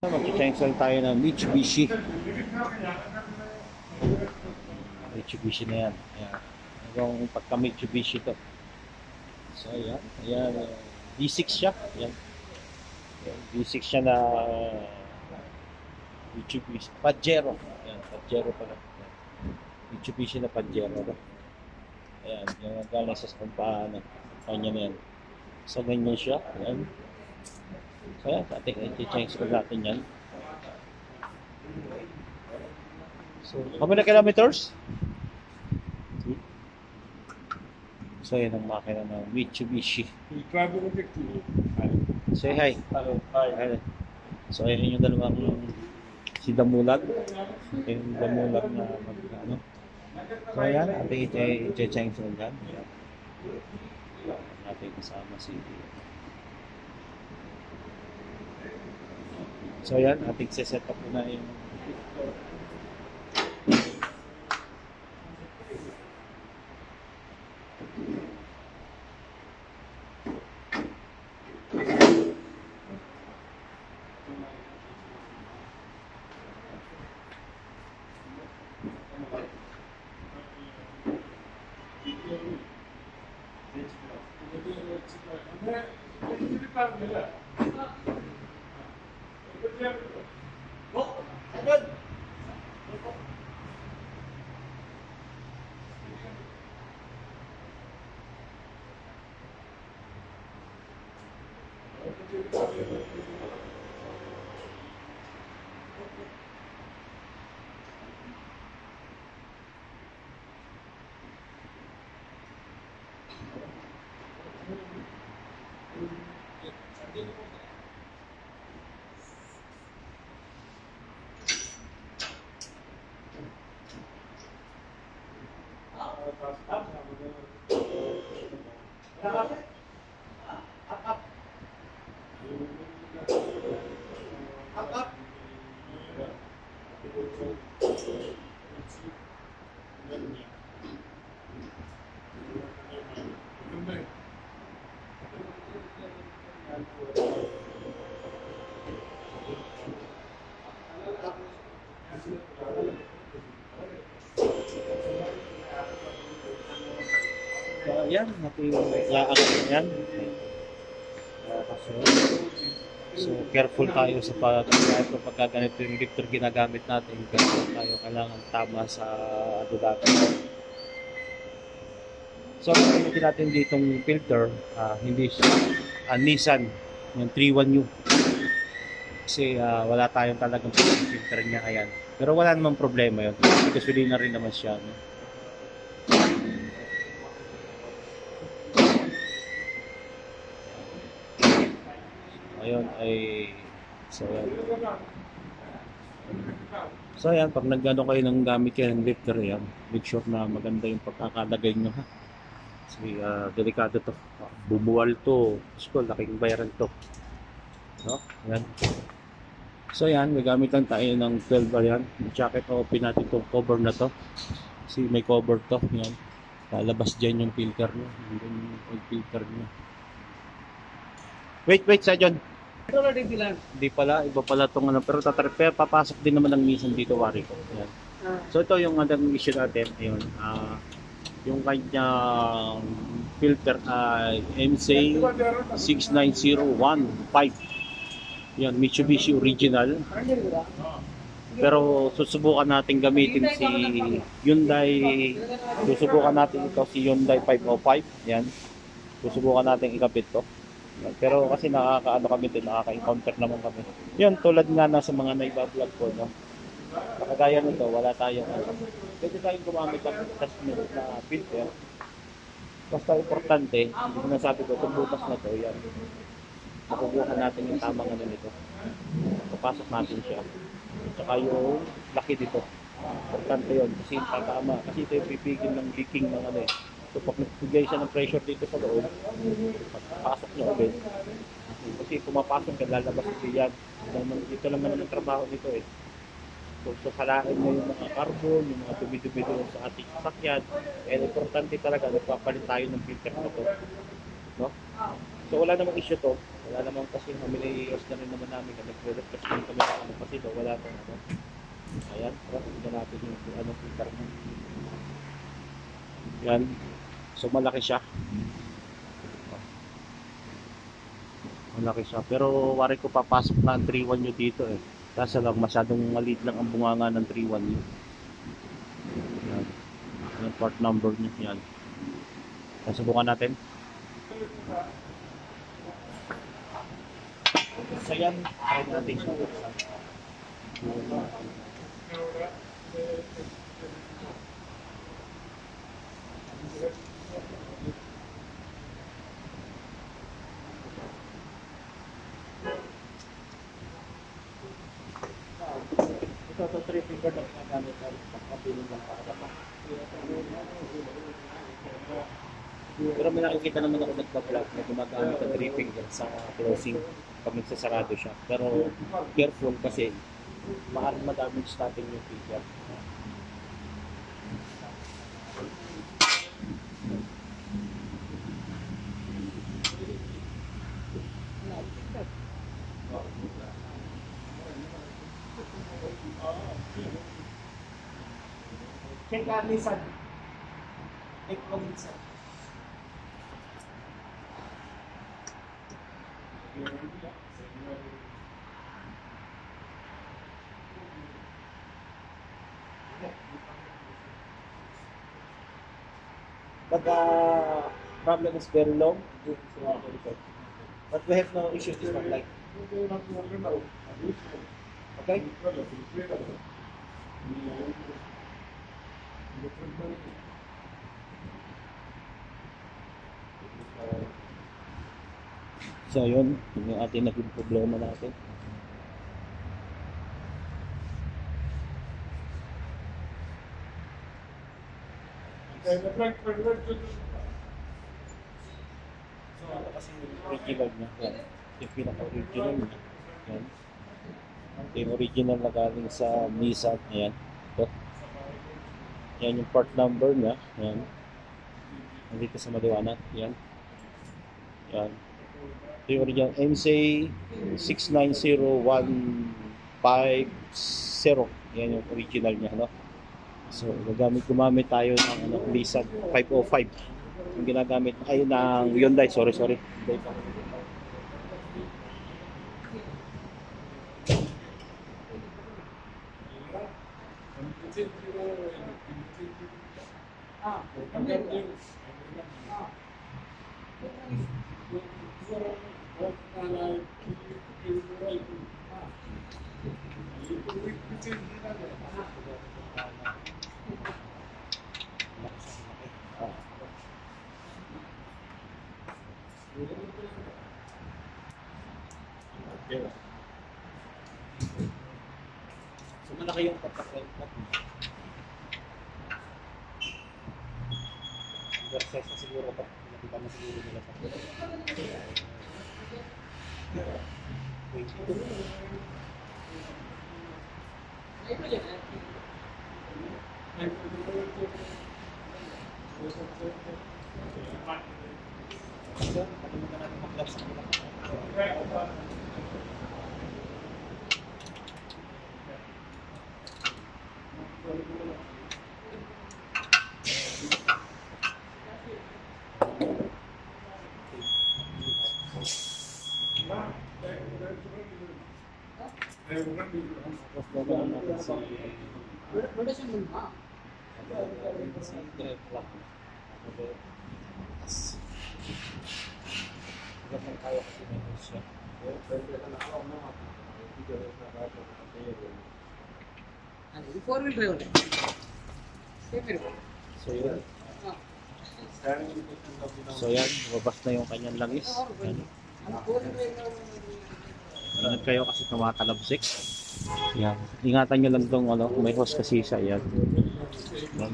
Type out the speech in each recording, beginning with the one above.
Mag-change lang tayo ng Mitsubishi. Mitsubishi na yan. Ayan. Hanggang pagka Mitsubishi to. So ayan. Ayan. D6 siya. Ayan. D6 siya na Mitsubishi. Pajero. Ayan. Pajero pala. Ayan. Mitsubishi na Pajero. Ayan. Yung galing sa kumpanya na yan. So ganyan siya. Ayan. So yan, ating i-change ko natin yan. So, how many kilometers? So yan ang makina ng Mitsubishi. Say hi. Hello. Hi. Hi. So yan yung dalawang si Damulag. Yung Damulag na ano. So yan, ating i-change ko yan. Natin kasama si So yan, ating set up na yung yan, natin yan. So, careful tayo sa pagka ganito yung lifter ginagamit natin. Careful tayo, kailangan tama sa dudagan. So, gamitin natin ditong filter, hindi siya Nissan, yung 31U. Kasi wala tayong talagang filter niya, ayan. Pero wala namang problema yun. Kasi gasolina rin naman siya. No? Ayun ay so ayan, pag nagano kayo ng gamit kayo ng lifter yan, make sure na maganda yung pagkakalagay nyo ha. Kasi delikado to, bumuwal to, so laking bayaran to, no? Ayan. So ayan, gagamit lang tayo ng 12 ayan, jacket, open natin itong cover na to kasi may cover to, yan lalabas dyan yung filter nyo, yung filter nyo. Wait, sa John. Hindi pala, iba pala itong ano, pero papasok din naman ng Nissan dito, wari ko. Ayan. So ito yung other issue natin, ayun, yung kanyang filter MSA 69015. Yan, Mitsubishi original. Pero susubukan natin gamitin si Hyundai, susubukan natin ito si Hyundai 505. Yan, susubukan natin ikabit to. Pero kasi nakakaano kami din, nakaka-encounter naman kami. Yun, tulad nga na sa mga naiba-vlog ko, no? Nakagaya nito, wala tayong pwede tayong gumamit ng attachment na filter. Basta importante, yung nasabi ko, itong butas na to, yan. Makukuha natin yung tamang ano nito. Papasok natin siya. At saka yung laki dito. Importante yun, kasi tatama. Kasi ito yung pipigil ng leaking ng ano eh. So pag nagbigay siya ng pressure dito sa loob, pagpasok niya ulit. Kasi pumapasok ka, lalabas siya yan. Ito naman ang trabaho nito eh. So sasalain mo yung mga carbon, yung mga dumi-dumi doon sa ating sasakyan. And importante talaga, nagpapalit tayo ng filter na to. No? So wala namang issue to. Wala namang kasi mamili-ios na rin naman namin. Nagre-request din kami sa ano kasi to. Wala tong ano. Ayan. Tapos tignan natin yung anong filter mo. Yan. So malaki siya. Malaki siya. Pero wari ko papasok na ang 3-1 nyo dito eh. Kasi lang masyadong maliit lang ang bunganga ng 3-1 nyo. Yan. Yung part number nyo. Yan. Subukan natin. So yan. Try natin siya. Ito 3 finger na ginagamit na pagpapilin lang para pa. Pero may nakikita naman ako nagpa-vlog na gumagamit ng 3 finger sa closing pag nagsasarado siya. Pero careful kasi maaaring madamage natin yung finger. Check out Nissan. Take one Nissan. But the problem is very long. But we have no issue this one like. Okay? So yun, yung ating naging problema natin. So ano kasi yung original niya, yan. Yung pinaka-original niya. Yan. Yung original na galing sa Nissan, yan. Ito. Yan yung part number niya, yan. Nandito sa maliwanag, yan. Yan. Ito yung original MSA 690150. Yan yung original niya, no? So, gumamit tayo ng Nissan 505. Yung ginagamit ay ng Hyundai, sorry. Hyundai pa. So malaki yung pagkakwent mo. Versus na siguro pa. Nakita na siguro nila sa So, kalimutan natin mag-vlog sa kanila. Four-wheel drive. So yan, lumabas na yung kanyang langis. Yan. Ingat kayo kasi tumatalabsik. Yan. Ingatan nyo lang tong may hose kasi siya. Yan.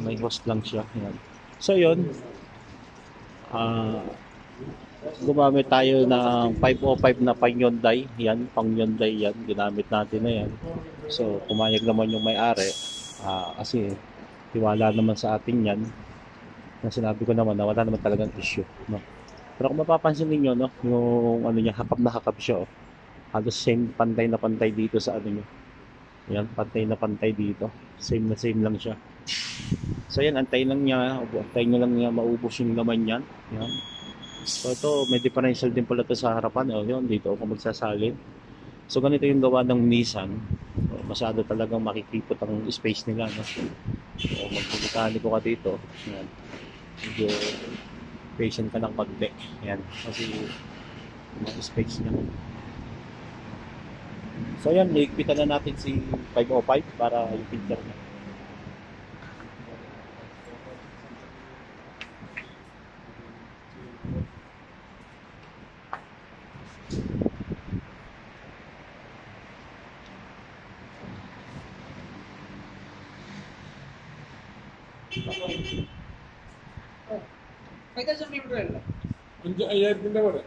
May hose lang siya. Yan. So yun, gumamit tayo ng 505 na pang Hyundai. Yan, pang Hyundai yan. Ginamit natin na yan. So, pumayag naman yung may-ari. Kasi, tiwala naman sa atin yan. Na sinabi ko naman na wala naman talagang issue. No? Pero kung mapapansin niyo no, yung ano niya, hakap na hakap siya, oh. Halos same, pantay na pantay dito sa ano niya. Yan, pantay na pantay dito. Same na same lang siya. So yan, antayin lang niya, antayin niya lang niya maubos yung laman niyan. Yan. So ito, may differential din pala ito sa harapan. O yun, dito ako magsasalin. So ganito yung gawa ng Nissan. So, masyado talagang makikipot ang space nila. No? So magpupuntahaniko ka dito. Yan. Medyo patient ka ng pag-deck. Yan. Kasi yung space niya. So yan, iikpitan na natin si 505 para yung picture niya. അഞ്ച് 5000 പോലെ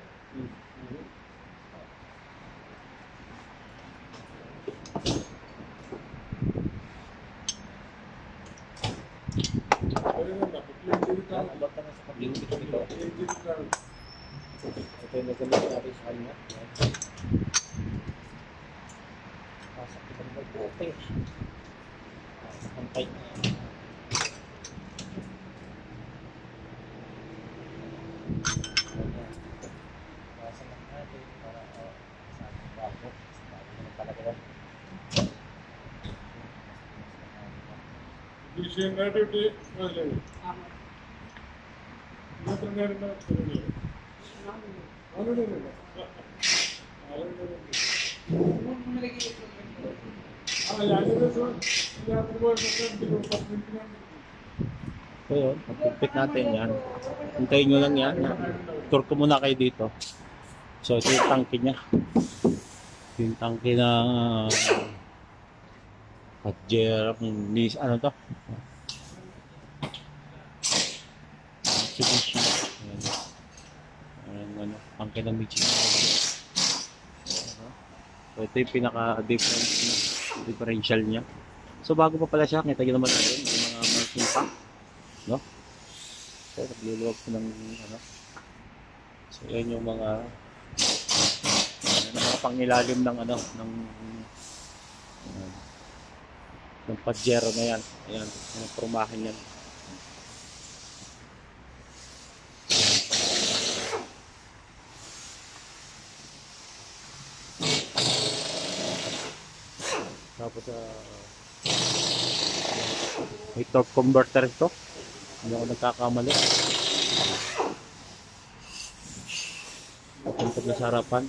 Ito yung nagamit natin sa kanya. Pasok kita ng magbote. Pantay. Pasok lang natin para sa ating bago. Bago naman talaga yan. വിഷയങ്ങളായിട്ട് So yun, pag-pick natin yan. Hintayin nyo lang yan. Tour ko muna kayo dito. So ito yung tangke niya. Yung tangke na Pajero, ano to? Mitsubishi. Ayan. Ayan, ano, tangke ng Mitsubishi. So ito yung differential niya. So bago pa pala siya, kita nyo naman natin yung mga marking pa. No? So nagluluwag ko ng ano. So yan yung mga pangilalim ng ano, ng Pajero na yan. Ayan, yung prumahan yan. Tapos may torque converter ito. Hindi ako nagkakamali. Papunta na sa harapan.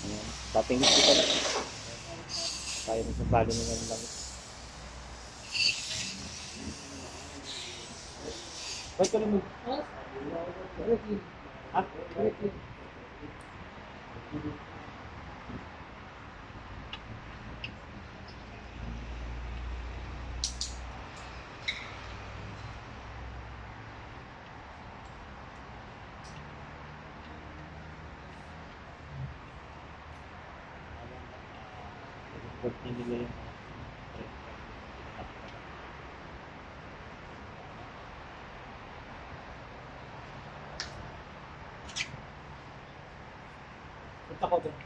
Ayan. Tatingin dito na. Tayo magsasali na ng langit. Ba't ka naman? Ha? Ba't nila yung punta ko doon.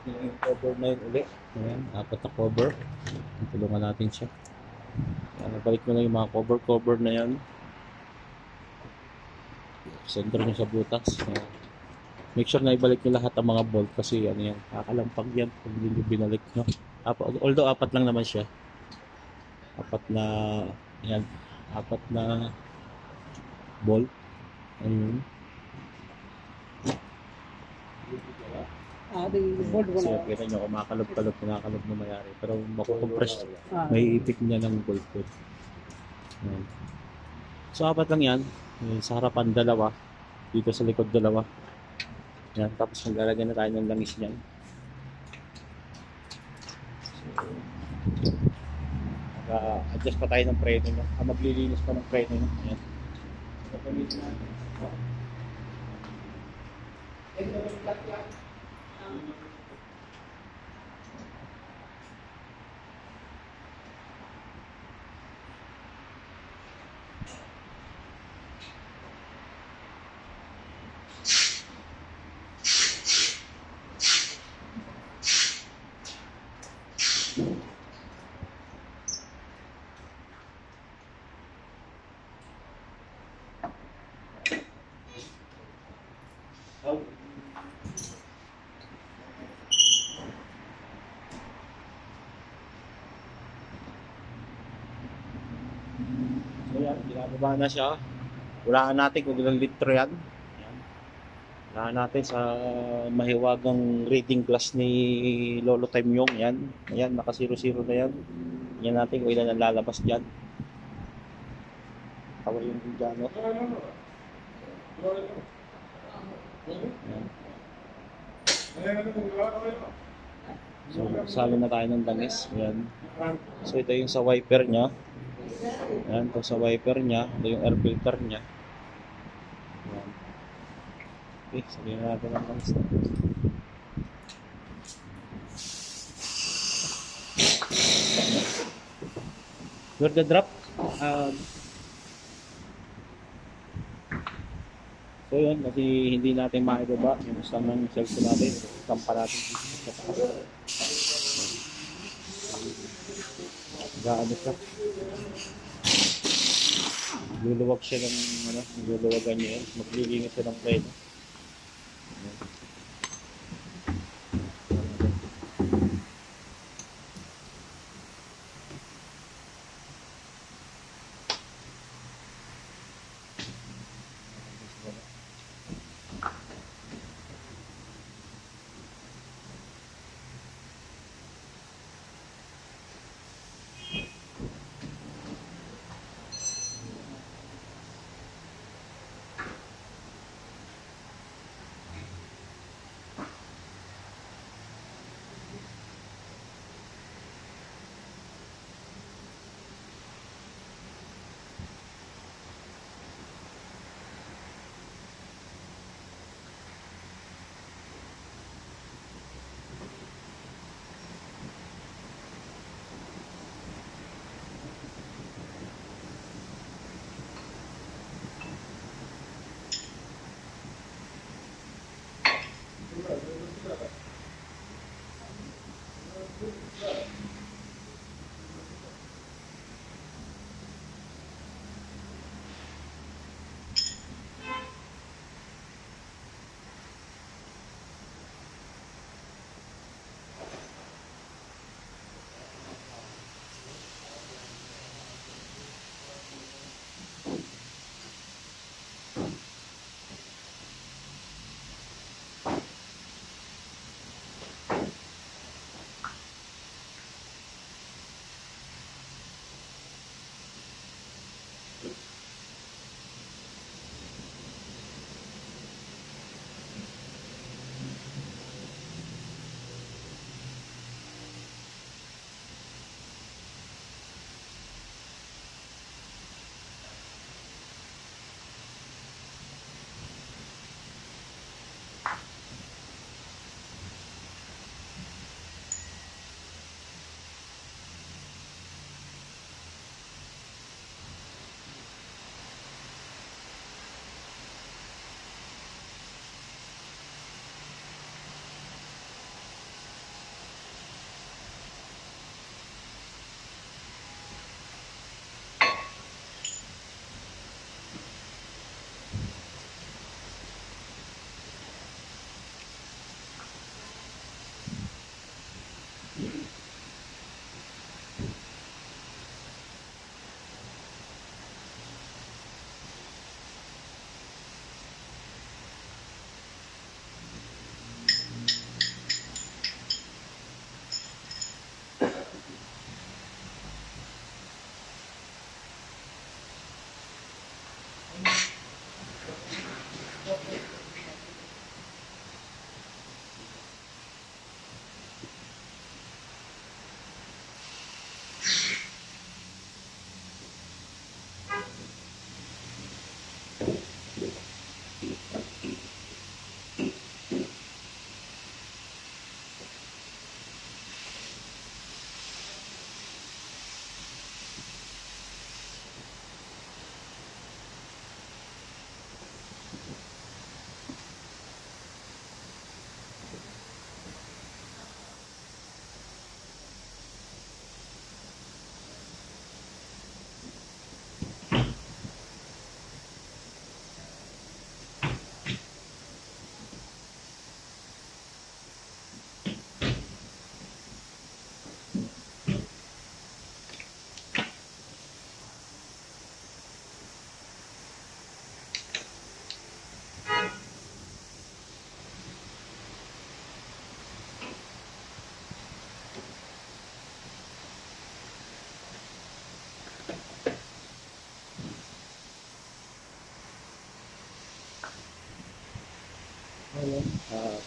Yung cover na yun ulit. Ayan, apat na cover. Tulungan natin siya. Ayan, nabalik mo na yung mga cover na yan. Center nyo sa butas. Ayan. Make sure na ibalik nyo lahat ang mga bolt kasi ano yan, kakalampag yan pag hindi nyo binalik nyo. Although apat lang naman siya. Apat na bolt. Ayun. Kasi kita nyo, kumakalog na mayari. Pero makukompress, may ipit niya ng bolt ko. Ayan. So apat lang yan. Sa harapan dalawa. Dito sa likod dalawa. Yan, tapos maglalagay na tayo ng langis niyan. So, adjust pa tayo ng preno niya. Maglilinis pa ng preno niya. Ayan. So, gamitin natin. So yan, ginababa na siya. Walaan natin kung ilang litro yan. Yan. Walaan natin sa mahiwagang reading glass ni Lolo Time Yung. Yan. Ayan, naka 0-0 na yan. Yan natin kung ilan ang lalabas dyan. Tawa yung dyan, no? Yan. So, salo na tayo ng dangis. Ayan. So, ito yung sa wiper niya. Ayan, ito sa wiper niya. Ito yung air filter niya. Ayan. Okay, sabihin natin ang dangis na. You're the drop. So yun, kasi hindi natin maibaba yung stand ng cellphone natin. Kampa natin dito sa taas. Gaano siya. Luluwag siya ng ano, luluwagan niya yun. Maglilinis siya ng pleno.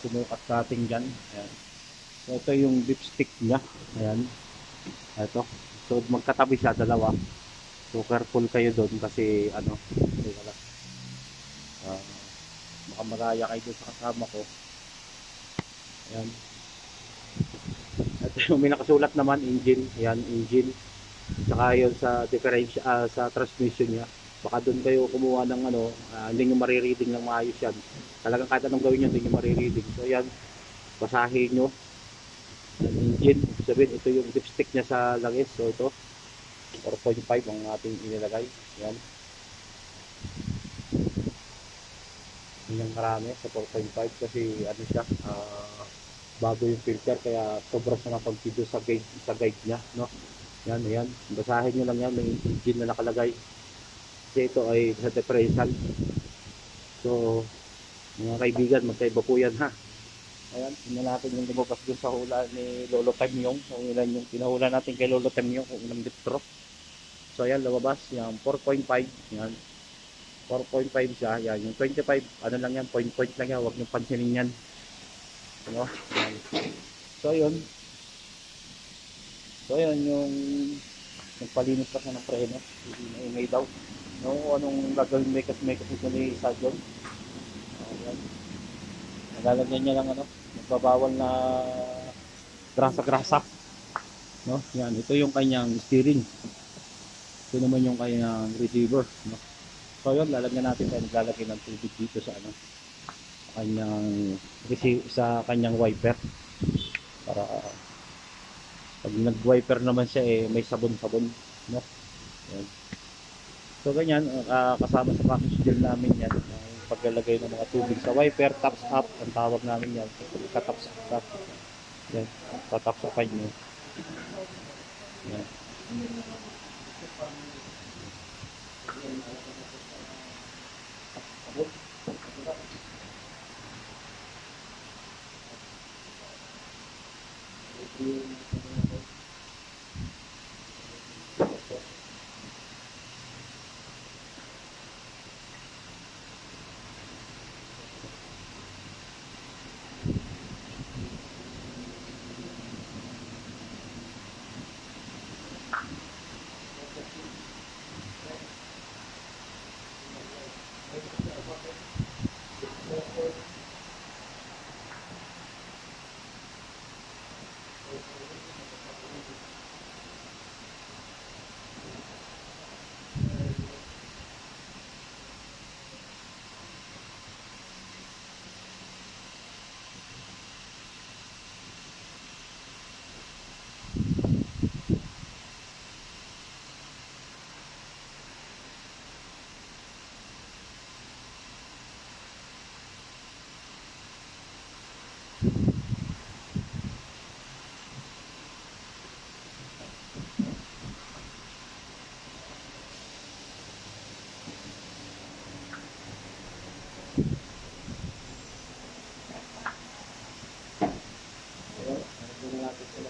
sumukat natin dyan. Ayan. So, ito yung dipstick niya. Ayan. Ito. So, magkatabi siya, dalawa. So, careful kayo doon kasi, wala. Uh, baka maraya kayo doon sa kasama ko. Ayan. Ito yung may nakasulat naman, engine. Ayan, engine. Saka yun sa differential, sa transmission niya. Baka doon kayo kumuha ng hindi nyo marireading ng maayos yan. Talagang kahit anong gawin nyo, hindi nyo marireading. So yan, basahin nyo. Engine, sabihin, ito yung dipstick niya sa langis. So ito, 4.5 ang ating inilagay. Yan. Yan yung marami sa 4.5 kasi siya, bago yung filter kaya sobrang sa napagpido sa guide niya, no? Yan, ayan. Basahin nyo lang yan, may engine na nakalagay. Kasi ito ay sa differential. So, mga kaibigan, magkaiba po yan, ha? Ayan, tingnan natin yung lumabas dun sa hula ni Lolo Temyong. Kung ilan yung pinahula natin kay Lolo Temyong, kung ilang litro. So, ayan, lumabas yung 4.5. Yan. 4.5 siya. Yan, yung 25, lang yan, point lang yan. Huwag nyo pansinin yan. Ano? Yan. So, ayun. So, ayan yung nagpalinis pa siya ng preno. Hindi na ingay daw. No, anong gagawin mekas ito ni Sadyon. Ayan. Nalalagyan niya lang nagbabawal na grasa-grasa. No? Yan, ito yung kanyang steering. Ito naman yung kanyang receiver. No? So, yun, lalagyan natin tayo naglalagay ng tubig dito sa sa kanyang wiper. Para pag nag-wiper naman siya may sabon-sabon, no? Yan. So ganyan, kasama sa package deal namin yan, paglalagay ng mga tubig sa wiper, tops up, ang tawag namin yan, ka-tops up. Yan, ka-tops up nyo. Yan.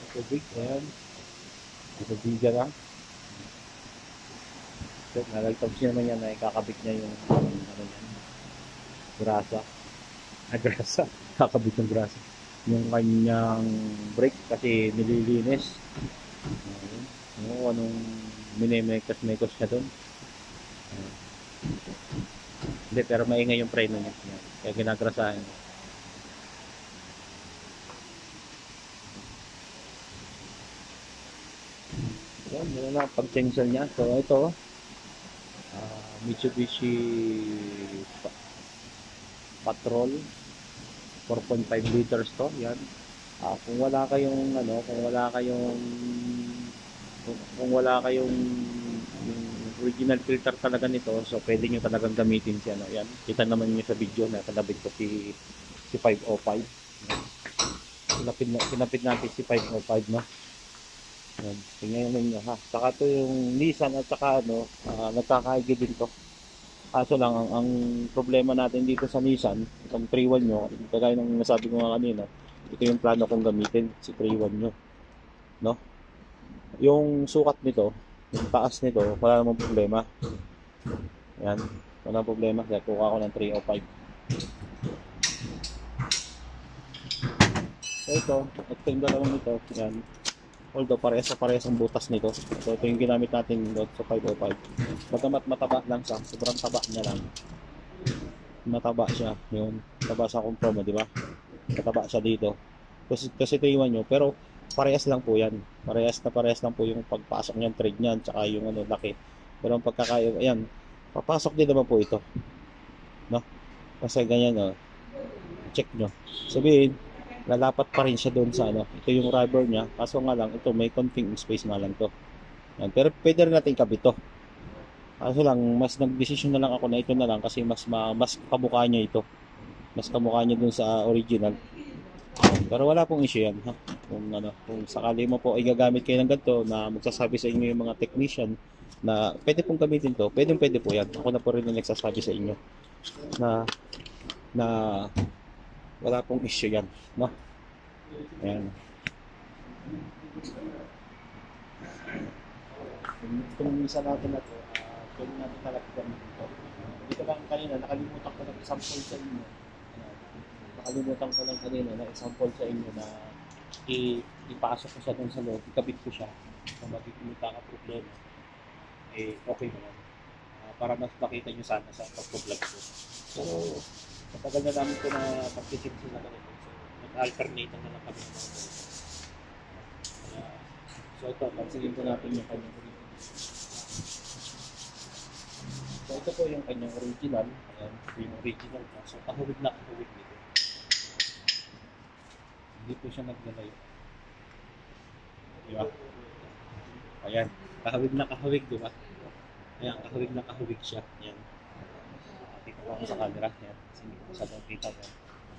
Tubig, ayan. Tubig lang. So, nalagtag siya naman yan na ikakabit niya yung grasa. Grasa. Kakabit yung grasa. Yung kanyang brake kasi nililinis. Anong minimekos-mekos siya doon. Hindi, pero maingay yung preno niya. Kaya ginagrasahan niya. Yan na pag-changsel niya. So ito Mitsubishi Patrol 4.5 liters to. Yan. Kung wala kayong yung original filter talaga nito, so pwede nyo talagang gamitin siya. Yan. Kita naman niyo sa video na kinabit ko si 505. Kinapit natin si 505, no? Yan, tingnan ninyo, ha. Saka to yung Nissan at saka nagkakaigi din to. Kaso lang ang problema natin dito sa Nissan, itong 3.1 nyo, kagaya ng nasabi ko nga kanina, ito yung plano kong gamitin, si 3.1 nyo, no? Yung sukat nito, yung taas nito, wala namang problema. Yan, wala namang problema, kaya kuha ko ng 305. ito yung dalawang ito, yan. Although parehas ang butas nito. So ito yung ginamit natin doon sa 505. Bagamat mataba lang siya, sobrang taba niya lang. Mataba siya, yun. Taba sa compromo, di ba? Mataba siya dito. Kasi ito iwan nyo, pero parehas lang po yan. Parehas lang po yung pagpasok niyan, thread niyan, tsaka yung ano, laki. Pero ang pagkakaiba, ayan, papasok din naman po ito. No? Kasi ganyan, oh. Check nyo. Sabihin, lalapat pa rin siya doon sa ano. Ito yung rubber niya. Kaso nga lang, ito may konting space nga lang to. Yan. Pero pwede rin natin ikabit to. Kaso lang, mas nag-decision na lang ako na ito na lang kasi mas kamukha niya ito. Mas kamukha niya doon sa original. Pero wala pong issue yan. Ha? Kung sakali mo po ay gagamit kayo ng ganito na magsasabi sa inyo yung mga technician na pwede pong gamitin to, pwede po yan. Ako na po rin na nagsasabi sa inyo na wala pong issue yan, no? Ayan. Kung isa natin na ito, pwede natin talagyan dito. Dito lang kanina, nakalimutan ko ng example sa inyo. Nakalimutan ko lang kanina na example sa inyo na ipasok ko siya dun sa loob, ikabit ko siya. Kung makikita ka problema, eh okay naman. Para mas makita nyo sana sa pag-vlog ko. So, matagal na namin ko na pag-titip sila ganito. So, nag-alternate na lang kami ng mga ganito. So, ito, pansinin po natin yung kanyang original. So, ito po yung kanyang original. Ayan, ito yung original niya. So, kahawig na kahawig dito. Hindi po siya naglalayo. Diba? Ayan, kahawig na kahawig, diba? Ayan, kahawig na kahawig siya. Ayan. Tingnan ko lang sa camera. Ayan, kasi hindi ko masyadong kita ko.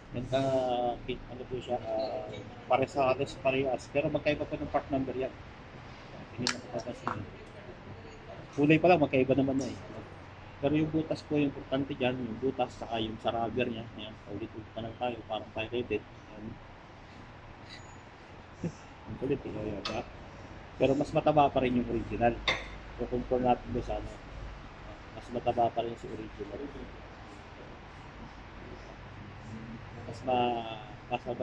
Yan ano po siya, parehas. Pero magkaiba po ng part number yan. Tingnan mo po kasi. Kulay pa lang, magkaiba naman na eh. Pero yung butas po, yung importante dyan, yung butas, saka yung sa rubber niya. Ayan, ulit-ulit pa lang tayo, parang pirated. Ayan. Ang kulit eh. Ayan, ba? Pero mas mataba pa rin yung original. So, compare natin doon sa ano, mas mataba pa rin si original.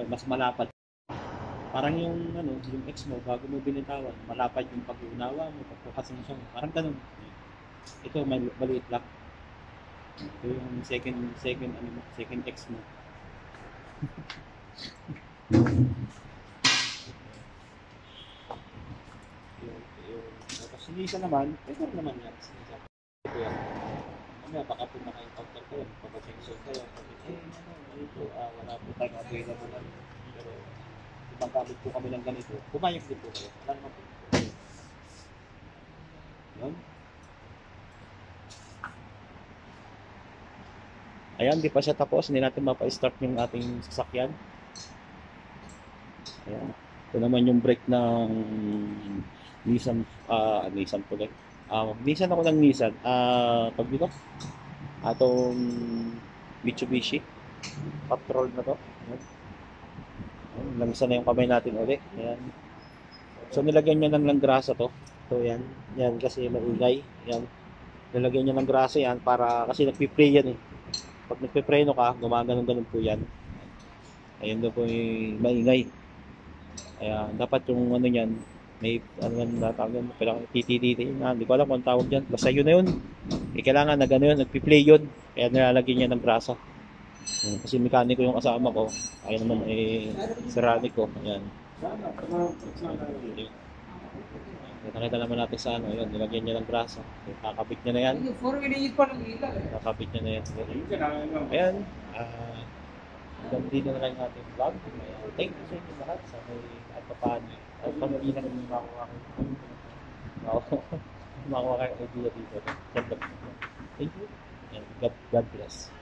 Mas malapad. Parang yung ano, yung ex mo bago mo binitawan, malapad yung pag-uunawa mo, pagpapasensya mo. Parang ganun. Ito maliit lang. Ito yung second ex mo. Tapos hindi isa naman, pwede naman yan. Ito yan. Kaya baka po maka-encounter kayo, pagpapasensya kayo, wala po tayong available na. Pero ibang gamit po kami ng ganito, pumayag din po kayo. Wala naman po. Yun. Ayan, di pa siya tapos. Hindi natin mapa-start yung ating sasakyan. Ayan. Ito naman yung brake ng Nissan tuloy. Nissan ako ng Nissan. Pag dito, atong Mitsubishi Patrol na to. Ayan. Lamisa na yung kamay natin ulit. Ayan. So nilagyan niya ng grasa to. So yan. Yan kasi maingay. Yan. Nilagyan niya ng grasa yan para kasi nagpi-pray yan eh. Pag nagpe-preno ka, gumaganon-ganon po yan. Ayun doon po yung maingay. Kaya dapat yung ano yan, may ano yan natawag yan, kailangan titi-titi na, hindi ko alam kung tawag yan. Basta yun na yun. Kailangan na gano'n yun, nagpi-play yun. Kaya nilalagyan niya ng grasa. Kasi mekaniko yung kasama ko. Ayun naman ceramic ko. Ayan. Nakita naman natin sa ano, yun, nilagyan niya ng grasa. Kakabit niya na yan. Kakabit niya na yan. Ayan. Hanggang dito na lang yung ating vlog. Thank you sa inyo lahat sa may at paano. At pamili na kami makuha kayo idea dito. Thank you and God bless.